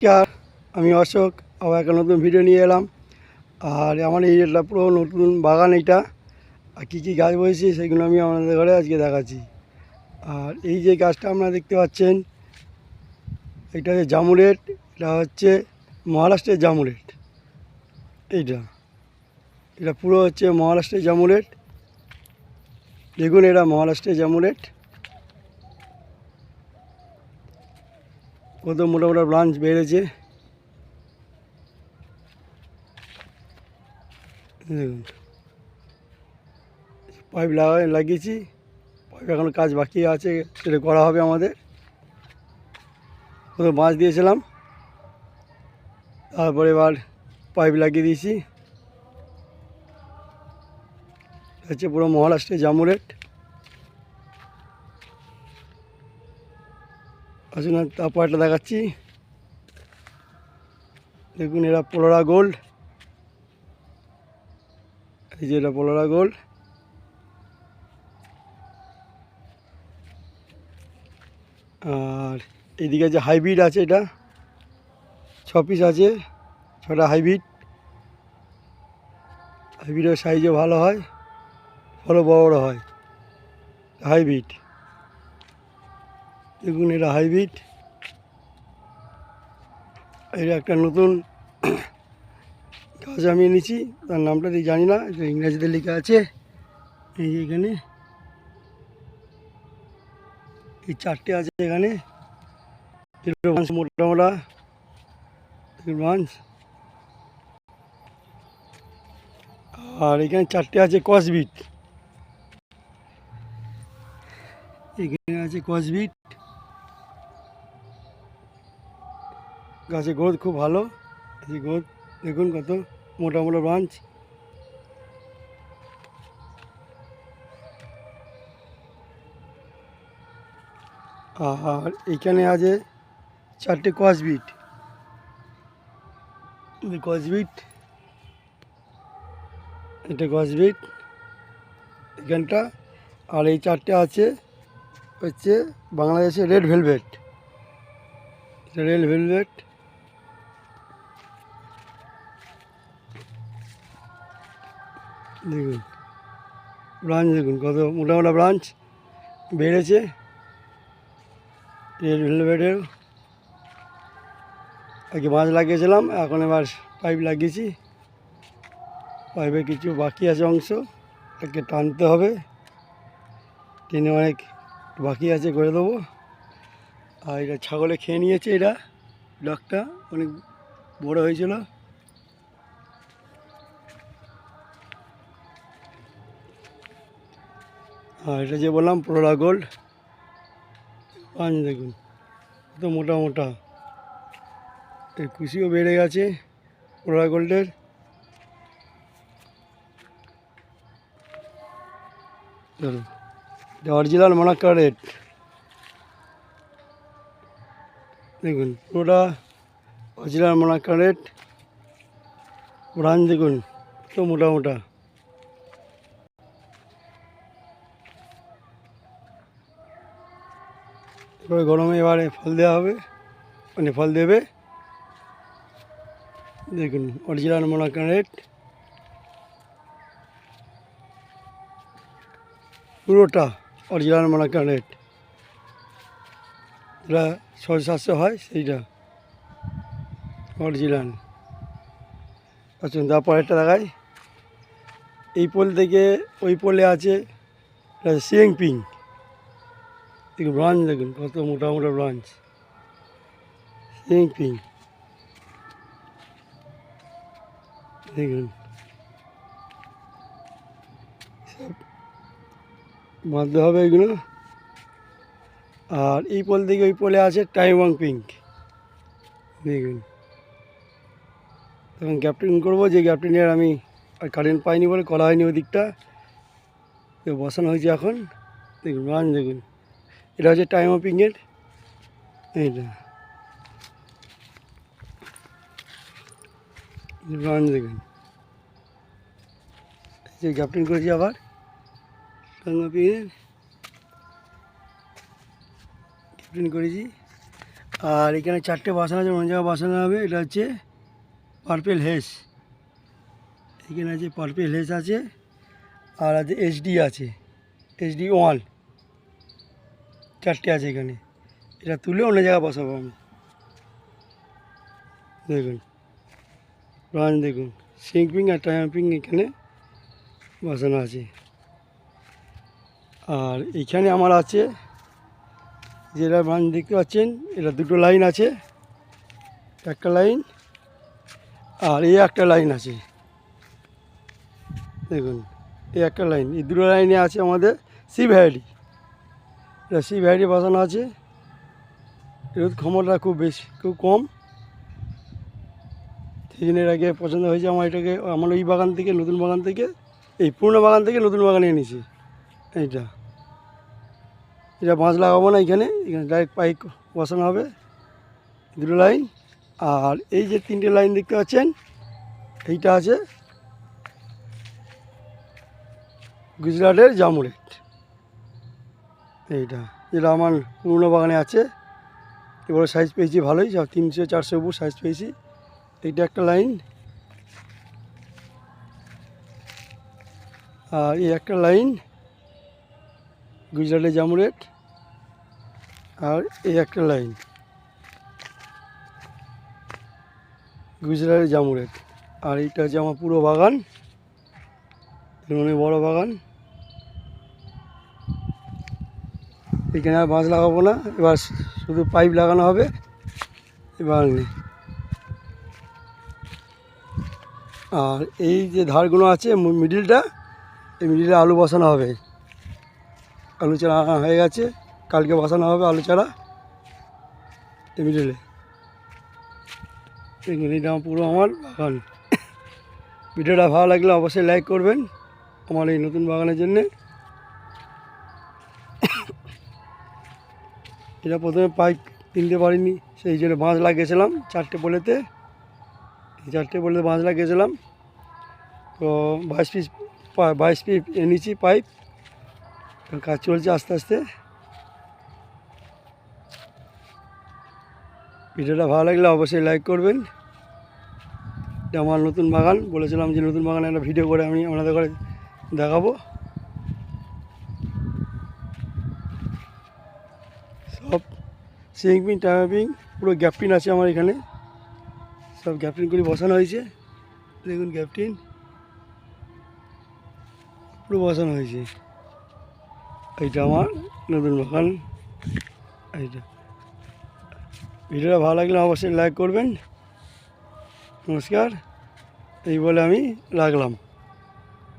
নমস্কার, আমি অশোক। আবার একটা নতুন ভিডিও নিয়ে এলাম। আর আমার এটা পুরো নতুন বাগান। এইটা আর কী কী গাছ বসেছি সেগুলো আমি আপনাদের ঘরে আজকে দেখাচ্ছি। আর এই যে গাছটা আপনারা দেখতে পাচ্ছেন, এটা হচ্ছে জামুরেট। এটা হচ্ছে মহারাষ্ট্রের জামুরেট। এইটা এটা পুরো হচ্ছে মহারাষ্ট্রের জামুরেট। দেখুন, এটা মহারাষ্ট্রের জামুরেট। কত মোটা মোটা ব্রাঞ্চ বেড়েছে দেখুন। পাইপ লাগিয়েছি। পাইপ এখন কাজ বাকি আছে, সেটা করা হবে আমাদের। কত বাঁশ দিয়েছিলাম, তারপরে এবার পাইপ লাগিয়ে দিয়েছি। হচ্ছে পুরো মহারাষ্ট্রের জামুরেট। আসুন তারপর একটা দেখাচ্ছি। দেখুন, এরা পোলোরা গোল্ড। এই যে এটা পোলোরা গোল্ড। আর এইদিকে যে হাইব্রিড আছে, এটা 6 পিস আছে, 6টা হাইব্রিড। হাইব্রিডের সাইজও ভালো হয়, ফলও বড় বড় হয়। হাইব্রিড দেখুন, এটা হাইব্রিড। এটা একটা নতুন গাছ আমি এনেছি, তার নামটা ঠিক জানি না, এটা ইংরেজিতে লেখা আছে। এই যে এখানে এই 4টে আছে এখানে। মোটা মোটা মাছ। আর এখানে 4টে আছে কসবিট। এখানে আছে কসবিট। গাছের গ্রোথ খুব ভালো। এই গ্রোথ দেখুন, কত মোটা মোটা ব্রাঞ্চ। আর এখানে আছে 4টে কসবিট। কসবিট, এটা কসবিট এখানটা। আর এই 4টে আছে হচ্ছে বাংলাদেশে রেড ভেলভেট। রেড ভেলভেট দেখুন, ব্রাঞ্চ দেখুন কত মোটা মোটা ব্রাঞ্চ বেড়েছে রেড ভেলভেটের। আগে বাঁশ লাগিয়েছিলাম, এখন এবার পাইপ লাগিয়েছি। পাইপে কিছু বাকি আছে অংশ, এটাকে টানতে হবে। টেনে অনেক বাকি আছে, করে দেবো। আর এটা ছাগলে খেয়ে নিয়েছে। এটা ডগটা অনেক বড় হয়েছিল। আর এটা যে বললাম পোলোরা গোল্ড। পাঁচ দেখুন কত মোটা মোটা। এই কুশিও বেড়ে গেছে পোলোরা গোল্ডের। ধরুন, এটা অরিজিনাল মানাক্কা রেড। দেখুন পুরোটা অরিজিনাল মানাক্কা রেড। ব্রাঞ্চ দেখুন কত মোটা মোটা। এবারে গরমে এবারে ফল দেওয়া হবে, মানে ফল দেবে। দেখুন অরিজিনাল মানাক্কা রেড পুরোটা অরিজিনাল মানাক্কা রেড। যেটা 600-700 হয় সেইটা অরিজিনাল। আচ্ছা, তারপর একটা দেখাই। এই পোল থেকে ওই পোলে আছে সিং পিং। দেখুন ব্রাঞ্চ দেখুন কত মোটা মোটা ব্রাঞ্চ। সিং পিং দেখুন, বাঁধতে হবে এগুলো। আর এই পোল থেকে ওই পোলে আছে টাইওয়াং পিঙ্ক। দেখুন, তখন গ্যাপটিং করবো, যে গ্যাপটিংয়ের আমি আর কারেন্ট পাইনি বলে করা হয়নি ওই দিকটা, তো বসানো হয়েছে এখন। দেখুন ব্রাঞ্চ দেখুন, এটা হচ্ছে টাইওয়াং পিঙ্কের। এইটা ব্রাঞ্চ দেখুন, যে গ্যাপটিং করেছি আবার টাইওয়াং পিঙ্কের গ্যাপটিং করেছি। আর এখানে 4টে বাসানো আছে, অন্য জায়গায় বাসানো হবে। এটা হচ্ছে পার্পেল হেস, এখানে আছে পার্পেল হেস আছে, আর আছে HD আছে, HD1, 4টে আছে এখানে। এটা তুলে অন্য জায়গায় বসাবো আমি। দেখুন ব্রাঞ্চ, দেখুন সিঙ্কপিং আর টাইপিং এখানে বসানো আছে। আর এখানে আমার আছে যেটা ব্রাঞ্চ দেখতে পাচ্ছেন, এটা 2টো লাইন আছে, একটা লাইন আর এই একটা লাইন আছে। দেখুন এই একটা লাইন, এই 2টো লাইনে আছে আমাদের সি ভ্যারাইটি। এটা সি ভ্যারাইটি বসানো আছে। এর ক্ষমতা খুব বেশি, খুব কম, সেই জন্য এর আগে পছন্দ হয়েছে আমার এটাকে। আমার এই বাগান থেকে, নতুন বাগান থেকে, এই পুরনো বাগান থেকে নতুন বাগানে এনেছি এইটা। এটা বাঁশ লাগাবো না, এখানে ডাইরেক্ট পাইপ বসানো হবে, 2টো লাইন। আর এই যে 3টে লাইন দেখতে পাচ্ছেন, এইটা আছে গুজরাটের জামুরেট, এইটা যেটা আমার পুরনো বাগানে আছে। এবার সাইজ পেয়েছি ভালোই, সব 300-400 উপর সাইজ পেয়েছি। এইটা একটা লাইন, আর এই একটা লাইন গুজরাটের জামুরেট, আর এই একটা লাইন গুজরাটের জামুরেট। আর এইটা হচ্ছে আমার পুরো বাগান, অনেক বড় বাগান। এখানে আর বাঁশ লাগাবো না, এবার শুধু পাইপ লাগানো হবে এবার। আর এই যে ধারগুলো আছে মিডিলটা, এই মিডিলে আলু বসানো হবে। আলু চারা আনা হয়ে গেছে, কালকে বসানো হবে আলু চারা এই মিডিলে। দেখুন এটা পুরো আমার বাগান। ভিডিওটা ভালো লাগলে অবশ্যই লাইক করবেন আমার এই নতুন বাগানের জন্যে। এটা প্রথমে পাইপ কিনতে পারিনি, সেই জন্য বাঁশ লাগিয়েছিলাম 4টে পোলেতে। এই 4টে পোলেতে বাঁশ লাগিয়েছিলাম, তো 22 পিস এনেছি পাইপ। কাজ চলছে আস্তে আস্তে। ভিডিওটা ভালো লাগলে অবশ্যই লাইক করবেন। এটা আমার নতুন বাগান, বলেছিলাম যে নতুন বাগানে একটা ভিডিও করে আমি আপনাদের ঘরে দেখাবো। সব সিঙ্কপিং টাইপিং পুরো গ্যাপটিন আছে আমার এখানে, সব গ্যাপটিন করে বসানো হয়েছে। দেখুন গ্যাপটিন পুরো বসানো হয়েছে। এইটা আমার নতুন বাগান। এইটা ভিডিওটা ভালো লাগলে অবশ্যই লাইক করবেন। নমস্কার, এই বলে আমি রাখলাম।